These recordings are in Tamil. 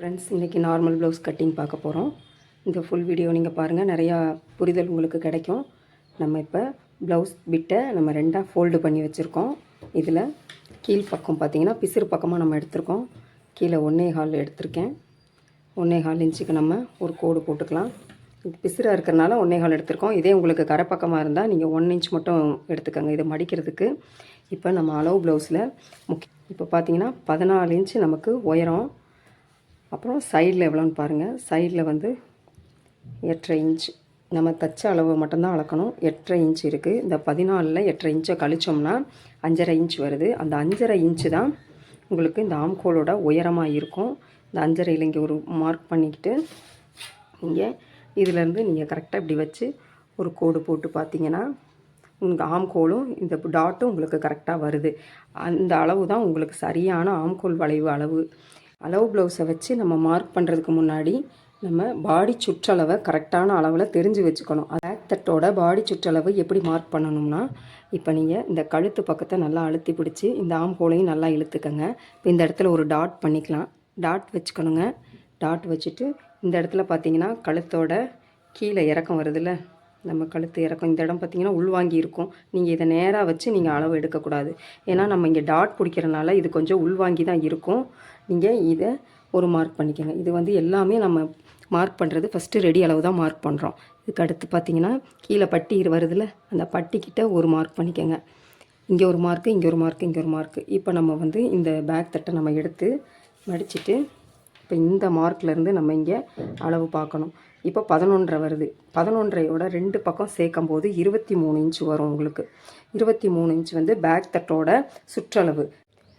ஃப்ரெண்ட்ஸ், இன்றைக்கி நார்மல் ப்ளவுஸ் கட்டிங் பார்க்க போகிறோம். இந்த ஃபுல் வீடியோ நீங்கள் பாருங்கள், நிறையா புரிதல் உங்களுக்கு கிடைக்கும். நம்ம இப்போ ப்ளவுஸ் பிட்டை நம்ம ரெண்டாக ஃபோல்டு பண்ணி வச்சுருக்கோம். இதில் கீழ்ப்பக்கம் பார்த்திங்கன்னா பிசிறு பக்கமாக நம்ம எடுத்திருக்கோம். கீழே 1.25 எடுத்திருக்கேன். 1.25 இன்ச்சுக்கு நம்ம ஒரு கோடு போட்டுக்கலாம். இது பிசிறாக இருக்கிறனால 1.25 எடுத்திருக்கோம். இதே உங்களுக்கு கரை பக்கமாக இருந்தால் நீங்கள் 1 இன்ச் மட்டும் எடுத்துக்கோங்க இதை மடிக்கிறதுக்கு. இப்போ நம்ம அளவு ப்ளவுஸில் இப்போ பார்த்திங்கன்னா 14 இன்ச்சு நமக்கு உயரம். அப்புறம் சைடில் எவ்வளோன்னு பாருங்கள். சைடில் வந்து 8.5 இன்ச் நம்ம தச்ச அளவு மட்டும்தான் அளக்கணும். 8.5 இன்ச் இருக்குது. இந்த 14ல் 8.5 இன்ச்சை கழிச்சோம்னா 5.5 இன்ச் வருது. அந்த 5.5 இன்ச்சு தான் உங்களுக்கு இந்த ஆம்கோலோட உயரமாக இருக்கும். இந்த 5.5ல் இங்கே ஒரு மார்க் பண்ணிக்கிட்டு இங்கே இதிலேருந்து நீங்கள் கரெக்டாக இப்படி வச்சு ஒரு கோடு போட்டு பார்த்தீங்கன்னா உங்கள் ஆம்கோலும் இந்த டாட்டும் உங்களுக்கு கரெக்டாக வருது. அந்த அளவு தான் உங்களுக்கு சரியான ஆம்கோல் வளைவு அளவு. அளவு ப்ளவுஸை வச்சு நம்ம மார்க் பண்ணுறதுக்கு முன்னாடி நம்ம பாடி சுற்றளவை கரெக்டான அளவில் தெரிஞ்சு வச்சுக்கணும். பேக் தட்டோட பாடி சுற்றளவு எப்படி மார்க் பண்ணணும்னா, இப்போ நீங்கள் இந்த கழுத்து பக்கத்தை நல்லா அழுத்தி பிடிச்சி இந்த ஆம்கோலையும் நல்லா இழுத்துக்கங்க. இப்போ இந்த இடத்துல ஒரு டாட் பண்ணிக்கலாம். டாட் வச்சுக்கணுங்க. டாட் வச்சுட்டு இந்த இடத்துல பார்த்தீங்கன்னா கழுத்தோட கீழே இறக்கம் வருதுல்ல, நம்ம கழுத்து இறக்கம் இந்த இடம் பார்த்திங்கன்னா உள்வாங்கி இருக்கும். நீங்கள் இதை நேராக வச்சு நீங்கள் அளவு எடுக்கக்கூடாது. ஏன்னா நம்ம இங்கே டாட் பிடிக்கிறனால இது கொஞ்சம் உள்வாங்கி தான் இருக்கும். நீங்கள் இதை ஒரு மார்க் பண்ணிக்கோங்க. இது வந்து எல்லாமே நம்ம மார்க் பண்ணுறது ஃபஸ்ட்டு ரெடி அளவு தான் மார்க் பண்ணுறோம். இதுக்கு அடுத்து பார்த்திங்கன்னா கீழே பட்டி வருதுல்ல, அந்த பட்டிக்கிட்ட ஒரு மார்க் பண்ணிக்கோங்க. இங்கே ஒரு மார்க்கு, இங்கே ஒரு மார்க்கு, இங்கே ஒரு மார்க்கு. இப்போ நம்ம வந்து இந்த பேக் தட்டை நம்ம எடுத்து மடிச்சுட்டு இப்போ இந்த மார்க்லேருந்து நம்ம இங்கே அளவு பார்க்கணும். இப்போ 11.5 வருது. 11.5யோட 2 பக்கம் சேர்க்கும் போது 23 இன்ச் வரும் உங்களுக்கு. 23 இன்ச் வந்து பேக் தட்டோட சுற்றளவு.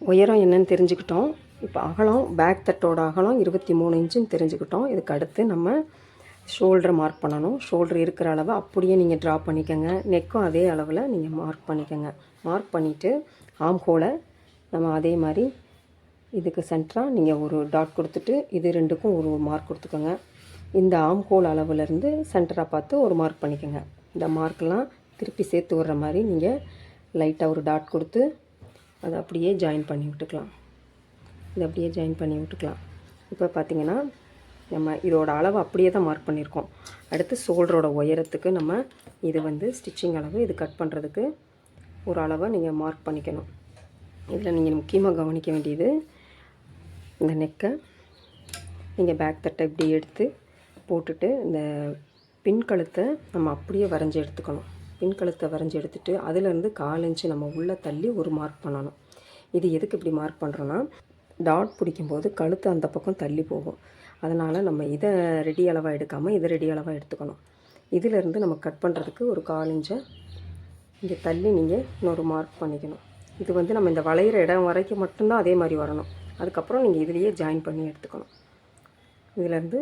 உயரம் என்னன்னு தெரிஞ்சுக்கிட்டோம். இப்போ அகலம், பேக் தட்டோட அகலம் 23 இன்ச்சுன்னு தெரிஞ்சுக்கிட்டோம். இதுக்கு அடுத்து நம்ம ஷோல்டரை மார்க் பண்ணணும். ஷோல்டர் இருக்கிற அளவு அப்படியே நீங்கள் ட்ரா பண்ணிக்கோங்க. நெக்கும் அதே அளவில் நீங்கள் மார்க் பண்ணிக்கோங்க. மார்க் பண்ணிவிட்டு ஆம்ஹோலை நம்ம அதே மாதிரி இதுக்கு சென்டராக நீங்கள் ஒரு டாட் கொடுத்துட்டு இது ரெண்டுக்கும் ஒரு மார்க் கொடுத்துக்கோங்க. இந்த ஆம்ஹோல் அளவுலேருந்து சென்டராக பார்த்து ஒரு மார்க் பண்ணிக்கோங்க. இந்த மார்க்கெலாம் திருப்பி சேர்த்து விடுற மாதிரி நீங்கள் லைட்டாக ஒரு டாட் கொடுத்து அதை அப்படியே ஜாயின் பண்ணி விட்டுக்கலாம். இதை அப்படியே ஜாயின் பண்ணி விட்டுக்கலாம். இப்போ பார்த்திங்கன்னா நம்ம இதோட அளவு அப்படியே தான் மார்க் பண்ணியிருக்கோம். அடுத்து ஷோல்டரோட உயரத்துக்கு நம்ம இது வந்து ஸ்டிச்சிங் அளவு, இது கட் பண்ணுறதுக்கு ஒரு அளவை நீங்கள் மார்க் பண்ணிக்கணும். இதில் நீங்கள் முக்கியமாக கவனிக்க வேண்டியது இந்த நெக்கை நீங்கள் பேக் தட்டை இப்படி எடுத்து போட்டுட்டு இந்த பின் கழுத்தை நம்ம அப்படியே வரைஞ்சி எடுத்துக்கணும். பின் கழுத்தை வரைஞ்சி எடுத்துகிட்டு அதிலேருந்து 1/4 இன்ச்சு நம்ம உள்ளே தள்ளி ஒரு மார்க் பண்ணணும். இது எதுக்கு இப்படி மார்க் பண்ணுறோன்னா, டாட் பிடிக்கும்போது கழுத்து அந்த பக்கம் தள்ளி போகும். அதனால் நம்ம இதை ரெடி அளவாக எடுக்காமல் இதை ரெடி அளவாக எடுத்துக்கணும். இதிலேருந்து நம்ம கட் பண்ணுறதுக்கு ஒரு 1/4 இன்ச்சை இங்கே தள்ளி நீங்கள் இன்னொரு மார்க் பண்ணிக்கணும். இது வந்து நம்ம இந்த வளையிற இடம் வரைக்கும் மட்டும்தான் அதே மாதிரி வரணும். அதுக்கப்புறம் நீங்கள் இதிலேயே ஜாயின் பண்ணி எடுத்துக்கணும். இதிலேருந்து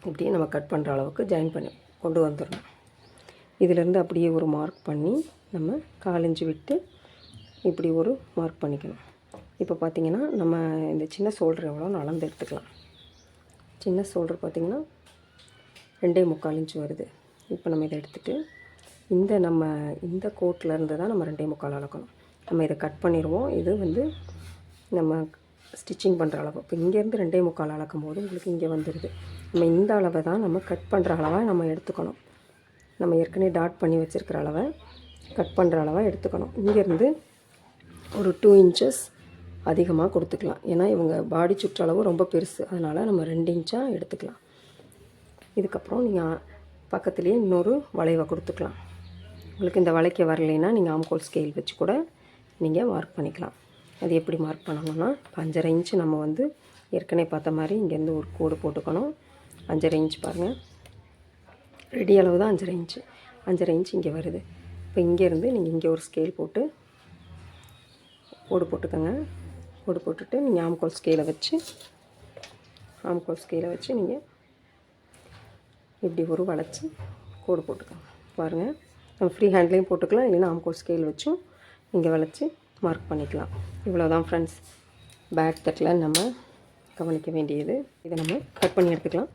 இப்படியே நம்ம கட் பண்ணுற அளவுக்கு ஜாயின் பண்ணி கொண்டு வந்துடணும். இதிலேருந்து அப்படியே ஒரு மார்க் பண்ணி நம்ம 1/4 இன்ச்சு விட்டு இப்படி ஒரு மார்க் பண்ணிக்கணும். இப்போ பார்த்திங்கன்னா நம்ம இந்த சின்ன ஷோல்டர் எவ்வளோன்னு அளந்து எடுத்துக்கலாம். சின்ன ஷோல்டர் பார்த்திங்கன்னா 2.25 இன்ச் வருது. இப்போ நம்ம இதை எடுத்துகிட்டு இந்த கோட்டிலேருந்து தான் நம்ம 2.25 அளக்கணும். நம்ம இதை கட் பண்ணிடுவோம். இது வந்து நம்ம ஸ்டிச்சிங் பண்ணுற அளவு. இப்போ இங்கேருந்து 2.25 அளக்கும் போது உங்களுக்கு இங்கே வந்துடுது. நம்ம இந்த அளவை தான் நம்ம கட் பண்ணுற அளவாக நம்ம எடுத்துக்கணும். நம்ம ஏற்கனவே டாட் பண்ணி வச்சுருக்கிற அளவை கட் பண்ணுற அளவாக எடுத்துக்கணும். இங்கேருந்து ஒரு 2 இன்ச்சஸ் அதிகமாக கொடுத்துக்கலாம். ஏன்னா இவங்க பாடி சுற்றளவு ரொம்ப பெருசு, அதனால் நம்ம 2 இன்ச்சாக எடுத்துக்கலாம். இதுக்கப்புறம் நீங்கள் பக்கத்துலேயே இன்னொரு வளைவை கொடுத்துக்கலாம். உங்களுக்கு இந்த வளைக்க வரலைன்னா நீங்கள் ஆம்கோல் ஸ்கேல் வச்சு கூட நீங்கள் மார்க் பண்ணிக்கலாம். அது எப்படி மார்க் பண்ணணும்னா, 5.5 இன்ச்சு நம்ம வந்து ஏற்கனவே பார்த்த மாதிரி இங்கேருந்து ஒரு கோடு போட்டுக்கணும். 5.5 இன்ச் பாருங்கள், ரெடி அளவு தான் 5.5 இன்ச்சு. 5.5 இன்ச் இங்கே வருது. இப்போ இங்கேருந்து நீங்கள் இங்கே ஒரு ஸ்கேல் போட்டு கோடு போட்டுக்கோங்க. கோடு போட்டுட்டு நீங்கள் ஆம்கோல் ஸ்கேலை வச்சு நீங்கள் இப்படி ஒரு வளைச்சி கோடு போட்டுக்கோங்க. பாருங்கள், நம்ம ஃப்ரீ ஹேண்ட்லேயும் போட்டுக்கலாம், இல்லைன்னா ஆம்கோல் ஸ்கேல் வச்சும் நீங்கள் வளைச்சி மார்க் பண்ணிக்கலாம். இவ்வளோதான் ஃப்ரெண்ட்ஸ், பேக் தட்டில் நம்ம கவனிக்க வேண்டியது. இதை நம்ம கட் பண்ணி எடுத்துக்கலாம்.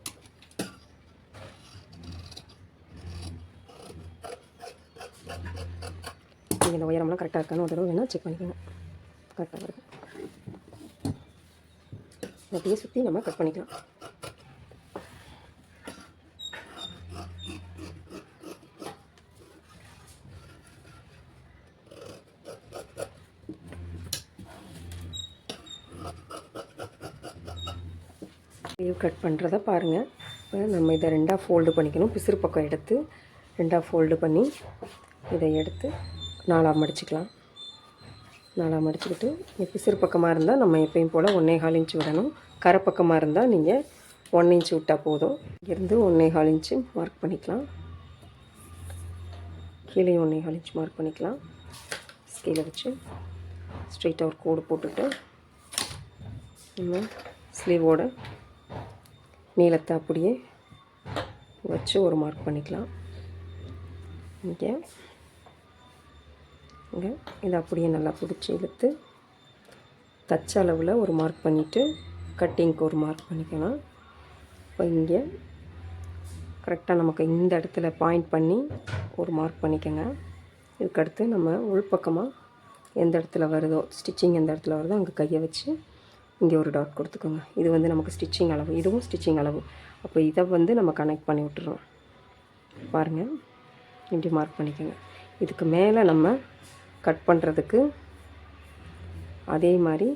நீங்கள் இந்த உயரம்லாம் கரெக்டாக இருக்கான்னு ஒரு தடவை வேணால் செக் பண்ணிக்கோங்க. கரெக்டாக வருது. அப்படியே சுற்றி நம்ம கட் பண்ணிக்கலாம். ஸ்லீவ் கட் பண்ணுறத பாருங்கள். இப்போ நம்ம இதை 2ஆக ஃபோல்டு பண்ணிக்கணும். பிசுறு பக்கம் எடுத்து 2ஆக ஃபோல்டு பண்ணி இதை எடுத்து 4ஆக மடிச்சுக்கலாம். 4ஆக மடிச்சுக்கிட்டு பிசுறு பக்கமாக இருந்தால் நம்ம எப்பயும் போல் 1.25 இன்ச்சு விடணும். கரை பக்கமாக இருந்தால் நீங்கள் 1 இன்ச்சு விட்டால் போதும். இங்கேருந்து 1.25 இன்ச்சு மார்க் பண்ணிக்கலாம். கீழே 1.25 இன்ச்சு மார்க் பண்ணிக்கலாம். ஸ்கேலை வச்சு ஸ்ட்ரெயிட்டாக ஒரு கோடு போட்டுட்டு நம்ம ஸ்லீவோட நீளத்தை அப்படியே வச்சு ஒரு மார்க் பண்ணிக்கலாம். இங்கே இதை அப்படியே நல்லா பிடிச்சி இழுத்து தச்ச அளவில் ஒரு மார்க் பண்ணிவிட்டு கட்டிங்க்கு ஒரு மார்க் பண்ணிக்கலாம். இப்போ இங்கே கரெக்டாக நமக்கு இந்த இடத்துல பாயிண்ட் பண்ணி ஒரு மார்க் பண்ணிக்கோங்க. இதுக்கடுத்து நம்ம உள்பக்கமாக எந்த இடத்துல வருதோ, ஸ்டிச்சிங் எந்த இடத்துல வருதோ அங்கே கையை வச்சு இங்கே ஒரு டாட் கொடுத்துக்கோங்க. இது வந்து நமக்கு ஸ்டிச்சிங் அளவு, இதுவும் ஸ்டிச்சிங் அளவு. அப்போ இதை வந்து நம்ம கனெக்ட் பண்ணி விட்டுறோம். பாருங்கள், இப்படி மார்க் பண்ணிக்கோங்க. இதுக்கு மேலே நம்ம கட் பண்ணுறதுக்கு அதே மாதிரி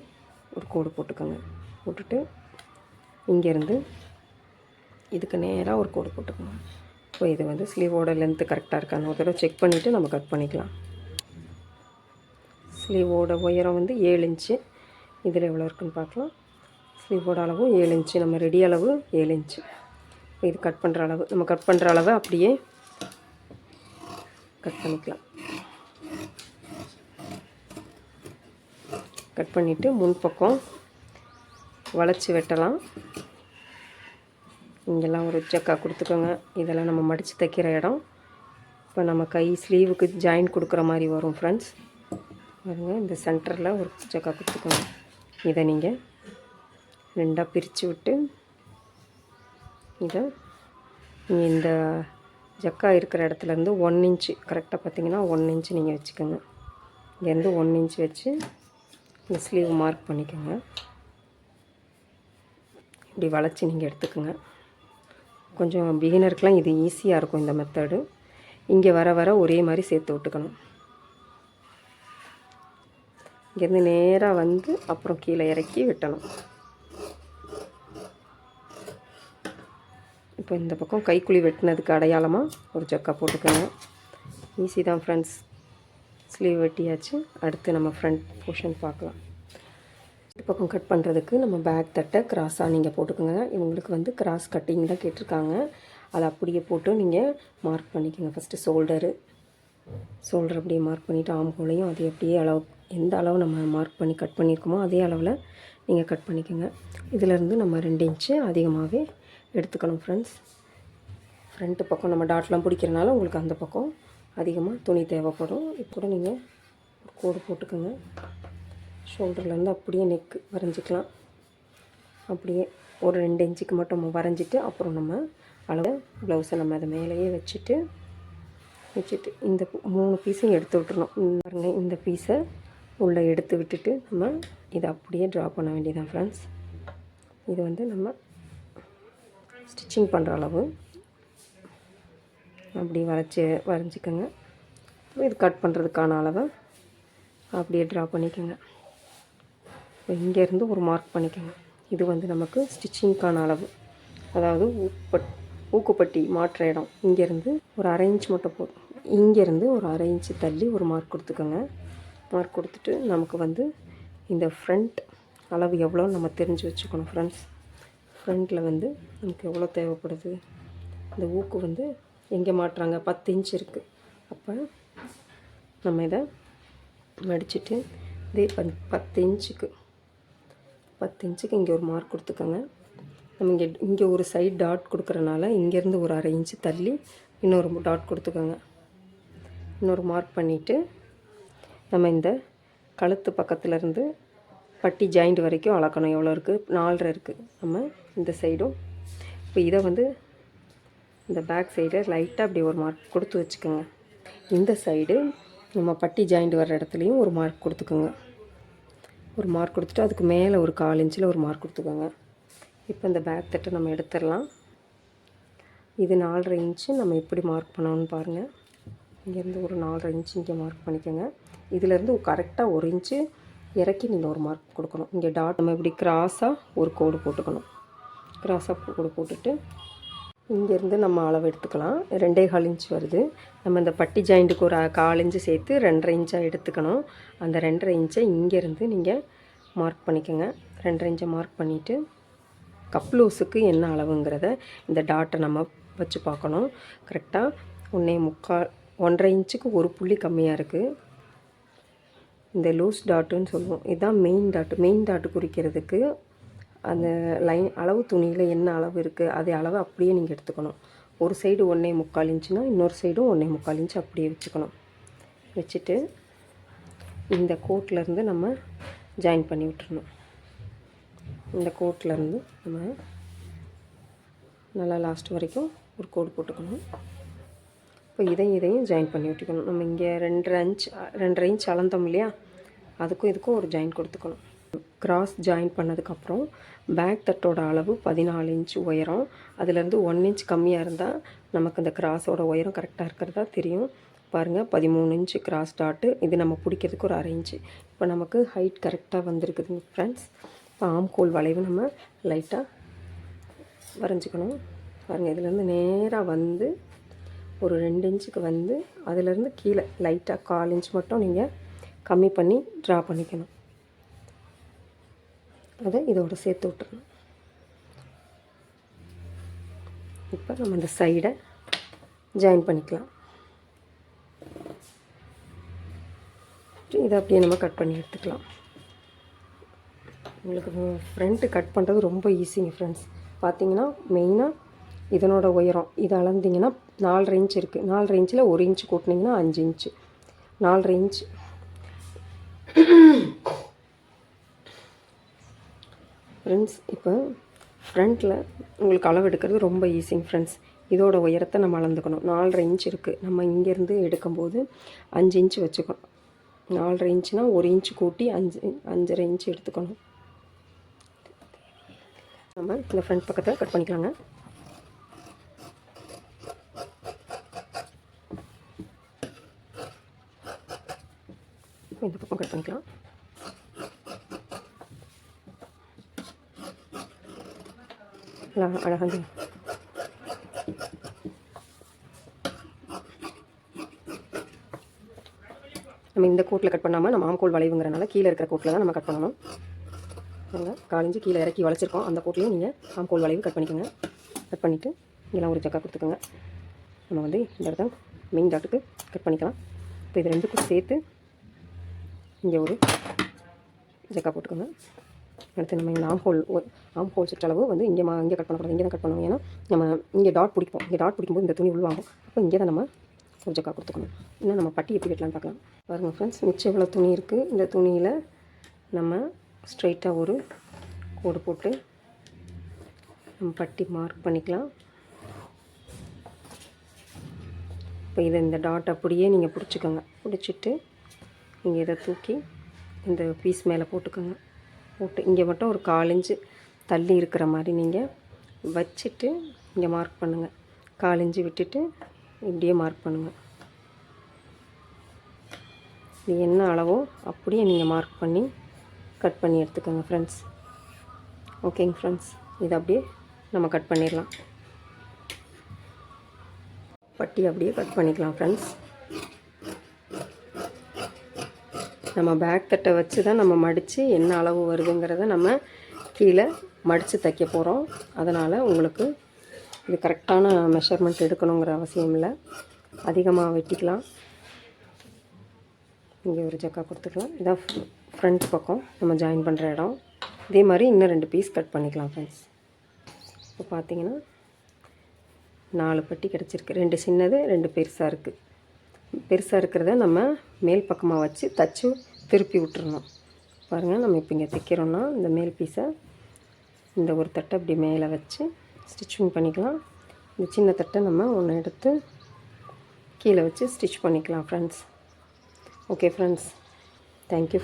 ஒரு கோடு போட்டுக்கோங்க. போட்டுட்டு இங்கேருந்து இதுக்கு நேராக ஒரு கோடு போட்டுக்கோங்க. இப்போ இது வந்து ஸ்லீவோட லென்த்து கரெக்டாக இருக்கான்னு ஒரு தடவை செக் பண்ணிவிட்டு நம்ம கட் பண்ணிக்கலாம். ஸ்லீவோட உயரம் வந்து 7 இன்ச்சு. இதில் எவ்வளோ இருக்குன்னு பார்க்கலாம். ஸ்லீவோட அளவும் 7 இன்ச்சு, நம்ம ரெடி அளவு 7 இன்ச்சு. இது கட் பண்ணுற அளவு, நம்ம கட் பண்ணுற அளவை அப்படியே கட் பண்ணிக்கலாம். கட் பண்ணிவிட்டு முன்பக்கம் வளைச்சி வெட்டலாம். இங்கெல்லாம் ஒரு ஜக்கா கொடுத்துக்கோங்க. இதெல்லாம் நம்ம மடித்து தைக்கிற இடம். இப்போ நம்ம கை ஸ்லீவுக்கு ஜாயின் கொடுக்குற மாதிரி வரும் ஃப்ரெண்ட்ஸ். பாருங்கள், இந்த சென்டரில் ஒரு ஜக்கா கொடுத்துக்கோங்க. இதை நீங்கள் 2ஆக பிரித்து விட்டு இதை நீங்கள் இந்த ஜக்கா இருக்கிற இடத்துலேருந்து 1 இன்ச்சு கரெக்டாக பார்த்தீங்கன்னா 1 இன்ச்சு நீங்கள் வச்சுக்கோங்க. இங்கேருந்து 1 இன்ச்சு வச்சு இந்த ஸ்லீவ் மார்க் பண்ணிக்கோங்க. இப்படி வளைச்சி நீங்கள் எடுத்துக்கோங்க. கொஞ்சம் பிகினருக்கெலாம் இது ஈஸியாக இருக்கும் இந்த மெத்தடு. இங்கே வர வர ஒரே மாதிரி சேர்த்து விட்டுக்கணும். இங்கேருந்து நேராக வந்து அப்புறம் கீழே இறக்கி வெட்டணும். இப்போ இந்த பக்கம் கைக்குழி வெட்டினதுக்கு அடையாளமாக ஒரு ஜக்கா போட்டுக்கோங்க. ஈஸி தான் ஃப்ரெண்ட்ஸ். ஸ்லீவ் வெட்டியாச்சு. அடுத்து நம்ம ஃப்ரண்ட் போர்ஷன் பார்க்கலாம். இந்த பக்கம் கட் பண்ணுறதுக்கு நம்ம பேக் தட்டை கிராஸாக நீங்கள் போட்டுக்கோங்க. இவங்களுக்கு வந்து கிராஸ் கட்டிங் தான் கேட்டிருக்காங்க. அதை அப்படியே போட்டு நீங்கள் மார்க் பண்ணிக்கோங்க. ஃபஸ்ட்டு ஷோல்டர் அப்படியே மார்க் பண்ணிவிட்டு ஆம்ஹோலையும் அதே அப்படியே அளவு, எந்த அளவு நம்ம மார்க் பண்ணி கட் பண்ணியிருக்கோமோ அதே அளவில் நீங்கள் கட் பண்ணிக்கோங்க. இதிலேருந்து நம்ம 2 இன்ச்சு அதிகமாகவே எடுத்துக்கணும் ஃப்ரெண்ட்ஸ். ஃப்ரண்ட்டு பக்கம் நம்ம டாட்லாம் பிடிக்கிறனால உங்களுக்கு அந்த பக்கம் அதிகமாக துணி தேவைப்படும். இப்போ கூட நீங்கள் ஒரு கோடு போட்டுக்கோங்க. ஷோல்டர்லேருந்து அப்படியே நெக்கு வரைஞ்சிக்கலாம். அப்படியே ஒரு 2 இன்ச்சுக்கு மட்டும் வரைஞ்சிட்டு அப்புறம் நம்ம அளவு ப்ளவுஸை நம்ம அதை மேலேயே வச்சுட்டு இந்த 3 பீஸையும் எடுத்து விட்டுறணும். பாருங்கள், இந்த பீஸை உள்ளே எடுத்து விட்டுட்டு நம்ம இதை அப்படியே ட்ரா பண்ண வேண்டியதான் ஃப்ரெண்ட்ஸ். இது வந்து நம்ம ஸ்டிச்சிங் பண்ணுற அளவு அப்படி வரைஞ்சிக்கோங்க. இது கட் பண்ணுறதுக்கான அளவை அப்படியே ட்ரா பண்ணிக்கோங்க. இப்போ இங்கேருந்து ஒரு மார்க் பண்ணிக்கோங்க. இது வந்து நமக்கு ஸ்டிச்சிங்க்கான அளவு, அதாவது ஊக்குப்பட்டி மாற்ற இடம். இங்கேருந்து ஒரு 1/2 இன்ச் மட்டும் போதும். இங்கேருந்து ஒரு 1/2 இன்ச்சு தள்ளி ஒரு மார்க் கொடுத்துக்கோங்க. மார்க் கொடுத்துட்டு நமக்கு வந்து இந்த ஃப்ரண்ட் அளவு எவ்வளோ நம்ம தெரிஞ்சு வச்சுக்கணும் ஃப்ரெண்ட்ஸ். ஃப்ரண்ட்டில் வந்து நமக்கு எவ்வளோ தேவைப்படுது. இந்த ஊக்கு வந்து எங்கே மாட்டுறாங்க, 10 இன்ச் இருக்குது. அப்போ நம்ம இதை மடிச்சுட்டு இதே 10 இன்ச்சுக்கு இங்கே ஒரு மார்க் கொடுத்துக்கோங்க. நம்ம இங்கே ஒரு சைடு டாட் கொடுக்குறனால இங்கேருந்து ஒரு 1/2 இன்ச்சு தள்ளி இன்னொரு டாட் கொடுத்துக்கோங்க. இன்னொரு மார்க் பண்ணிவிட்டு நம்ம இந்த கழுத்து பக்கத்துலேருந்து பட்டி ஜாயிண்ட் வரைக்கும் அளக்கணும். எவ்வளோ இருக்குது, 4.5 இருக்குது. நம்ம இந்த சைடும் இப்போ இதை வந்து இந்த பேக் சைடை லைட்டாக அப்படி ஒரு மார்க் கொடுத்து வச்சுக்கோங்க. இந்த சைடு நம்ம பட்டி ஜாயிண்ட் வர்ற இடத்துலையும் ஒரு மார்க் கொடுத்துக்கோங்க. ஒரு மார்க் கொடுத்துட்டு அதுக்கு மேலே ஒரு 1/4 இன்ச்சில் ஒரு மார்க் கொடுத்துக்கோங்க. இப்போ இந்த பேக் தட்டை நம்ம எடுத்துடலாம். இது 4.5 இன்ச்சு. நம்ம எப்படி மார்க் பண்ணணும்னு பாருங்கள். இங்கேருந்து ஒரு 4.5 இன்ச்சு இங்கே மார்க் பண்ணிக்கோங்க. இதிலேருந்து கரெக்டாக 1 இன்ச்சு இறக்கி நீங்கள் ஒரு மார்க் கொடுக்கணும். இங்கே டாட் நம்ம இப்படி கிராஸாக ஒரு கோடு போட்டுக்கணும். கிராஸாக கோடு போட்டுட்டு இங்கேருந்து நம்ம அளவு எடுத்துக்கலாம். 2.25 இன்ச் வருது. நம்ம இந்த பட்டி ஜாயிண்ட்டுக்கு ஒரு 1/4 இன்ச்சு சேர்த்து 2.5 இன்ச்சாக எடுத்துக்கணும். அந்த 2.5 இன்ச்சை இங்கேருந்து நீங்கள் மார்க் பண்ணிக்கோங்க. 2.5 இன்ச்சை மார்க் பண்ணிவிட்டு கப் லூஸுக்கு என்ன அளவுங்கிறத இந்த டாட்டை நம்ம வச்சு பார்க்கணும். கரெக்டாக 1.25 இன்ச்சுக்கு ஒரு புள்ளி கம்மியாக இருக்குது. இந்த லூஸ் டாட்டுன்னு சொல்லுவோம். இதுதான் மெயின் டாட்டு. மெயின் டாட்டு குறிக்கிறதுக்கு அந்த லைன் அளவு துணியில் என்ன அளவு இருக்குது அதே அளவு அப்படியே நீங்கள் எடுத்துக்கணும். ஒரு சைடு 1.25 இன்ச்சுனா இன்னொரு சைடும் 1.25 இன்ச்சு அப்படியே வச்சுக்கணும். வச்சுட்டு இந்த கோட்லேருந்து நம்ம ஜாயின் பண்ணி விட்டுறணும். இந்த கோட்லேருந்து நம்ம நல்லா லாஸ்ட் வரைக்கும் ஒரு கோடு போட்டுக்கணும். இப்போ இதையும் ஜாயின் பண்ணி விட்டுக்கணும். நம்ம இங்கே 2.5 இன்ச் அளந்தோம் இல்லையா, அதுக்கும் இதுக்கும் ஒரு ஜாயின் கொடுத்துக்கணும். கிராஸ் ஜாயின் பண்ணதுக்கப்புறம் பேக் தட்டோட அளவு 14 இன்ச் உயரம். அதுலேருந்து 1 இன்ச் கம்மியாக இருந்தால் நமக்கு இந்த கிராஸோட உயரம் கரெக்டாக இருக்கிறதா தெரியும். பாருங்கள், 13 இன்ச்சு கிராஸ் டாட்டு. இது நம்ம பிடிக்கிறதுக்கு ஒரு 1/2 இன்ச்சு. இப்போ நமக்கு ஹைட் கரெக்டாக வந்திருக்குதுங்க ஃப்ரெண்ட்ஸ். இப்போ ஆம்கோல் வளைவு நம்ம லைட்டாக வரைஞ்சிக்கணும். பாருங்கள், இதுலேருந்து நேராக வந்து ஒரு 2 இன்ச்சுக்கு வந்து அதிலேருந்து கீழே லைட்டாக 1/4 இன்ச் மட்டும் நீங்கள் கம்மி பண்ணி ட்ரா பண்ணிக்கணும். அதை இதோட சேர்த்து விட்டுறணும். இப்போ நம்ம இந்த சைடை ஜாயின் பண்ணிக்கலாம். இதை அப்படியே நம்ம கட் பண்ணி எடுத்துக்கலாம். உங்களுக்கு ஃப்ரண்ட்டு கட் பண்ணுறது ரொம்ப ஈஸிங்க ஃப்ரெண்ட்ஸ். பார்த்தீங்கன்னா மெயினாக இதனோட உயரம் இது அளந்திங்கன்னா 4.5 இன்ச் இருக்குது. 4.5 இன்ச்சில் 1 இன்ச்சு கூட்டினீங்கன்னா 5 இன்ச்சு. 4.5 இன்ச். ஃப்ரெண்ட்ஸ், இப்போ ஃப்ரண்ட்டில் உங்களுக்கு அளவு எடுக்கிறது ரொம்ப ஈஸிங்க ஃப்ரெண்ட்ஸ். இதோட உயரத்தை நம்ம அளந்துக்கணும். 4.5 இன்ச் இருக்குது. நம்ம இங்கேருந்து எடுக்கும்போது 5 இன்ச்சு வச்சுக்கணும். 4.5 இன்ச்சுனா 1 இன்ச்சு கூட்டி 5.5 இன்ச்சு எடுத்துக்கணும். நம்ம இந்த ஃப்ரண்ட் பக்கத்தை கட் பண்ணிக்கலாங்க. இந்த பக்கம் கட் பண்ணிக்கலாம். அழகாக நம்ம இந்த கோட்டில் கட் பண்ணாமல் நம்ம ஆம்கோல் வளைவுங்கிறனால கீழே இருக்கிற கோட்டில் தான் நம்ம கட் பண்ணணும். நாங்கள் 1/4 இன்ச்சு கீழே இறக்கி வளைச்சிருக்கோம். அந்த கோட்லேயும் நீங்கள் ஆம்கோல் வளைவு கட் பண்ணிக்கோங்க. கட் பண்ணிவிட்டு இங்கெல்லாம் ஒரு ஜக்கா கொடுத்துக்கோங்க. நம்ம வந்து இந்த இடத்த மெயின் டாட்டுக்கு கட் பண்ணிக்கலாம். இப்போ இது ரெண்டுக்கும் சேர்த்து இங்கே ஒரு ஜக்கா போட்டுக்கோங்க. அடுத்து நம்ம இங்கே ஆம்ஹோல் சுற்றளவு வந்து இங்கே கட் பண்ணக்கூடாது. இங்கே தான் கட் பண்ணுவோம். ஏன்னா நம்ம இங்கே டாட் பிடிப்போம். இங்கே டாட் பிடிக்கும்போது இந்த துணி உள்வாங்கும். அப்போ இங்கே தான் நம்ம ஒரு ஜக்கா கொடுத்துக்கணும். இன்னும் நம்ம பட்டி எப்படி வெட்டலான்னு பார்க்கலாம். பாருங்கள் ஃப்ரெண்ட்ஸ், மிச்சம் எவ்வளோ துணி இருக்குது. இந்த துணியில் நம்ம ஸ்ட்ரைட்டாக ஒரு கோடு போட்டு நம்ம பட்டி மார்க் பண்ணிக்கலாம். இப்போ இதை இந்த டாட் அப்படியே நீங்கள் பிடிச்சிக்கோங்க. பிடிச்சிட்டு நீங்கள் இதை தூக்கி இந்த பீஸ் மேலே போட்டுக்கோங்க. போட்டு இங்கே மட்டும் ஒரு 1/4 இன்ச்சு தள்ளி இருக்கிற மாதிரி நீங்கள் வச்சுட்டு இங்கே மார்க் பண்ணுங்கள். 1/4 இன்ச்சு விட்டுட்டு இப்படியே மார்க் பண்ணுங்கள். இது என்ன அளவோ அப்படியே நீங்கள் மார்க் பண்ணி கட் பண்ணி எடுத்துக்கோங்க ஃப்ரெண்ட்ஸ். ஓகேங்க ஃப்ரெண்ட்ஸ், இது அப்படியே நம்ம கட் பண்ணிடலாம். பட்டி அப்படியே கட் பண்ணிக்கலாம் ஃப்ரெண்ட்ஸ். நம்ம பேக் தட்டை வச்சு தான் நம்ம மடித்து என்ன அளவு வருதுங்கிறத நம்ம கீழே மடித்து தைக்க போகிறோம். அதனால் உங்களுக்கு இது கரெக்டான மெஷர்மெண்ட் எடுக்கணுங்கிற அவசியம் இல்லை. அதிகமாக வெட்டிக்கலாம். இங்கே ஒரு ஜக்கா கொடுத்துக்கலாம். இதான் ஃப்ரண்ட் பக்கம் நம்ம ஜாயின் பண்ணுற இடம். இதே மாதிரி இன்னும் 2 பீஸ் கட் பண்ணிக்கலாம் ஃப்ரெண்ட்ஸ். இப்போ பார்த்தீங்கன்னா 4 பட்டி கிடச்சிருக்கு. 2 சின்னது, 2 பெருசாக இருக்குது. பெருசாக இருக்கிறத நம்ம மேல் பக்கமாக வச்சு தச்சு திருப்பி விட்டுறணும். பாருங்கள், நம்ம இப்போ இங்கே தைக்கிறோன்னா இந்த மேல் பீஸை இந்த ஒரு தட்டை இப்படி மேலே வச்சு ஸ்டிச்சிங் பண்ணிக்கலாம். இந்த சின்ன தட்டை நம்ம ஒன்று எடுத்து கீழே வச்சு ஸ்டிச் பண்ணிக்கலாம் ஃப்ரெண்ட்ஸ். Okay friends, thank you.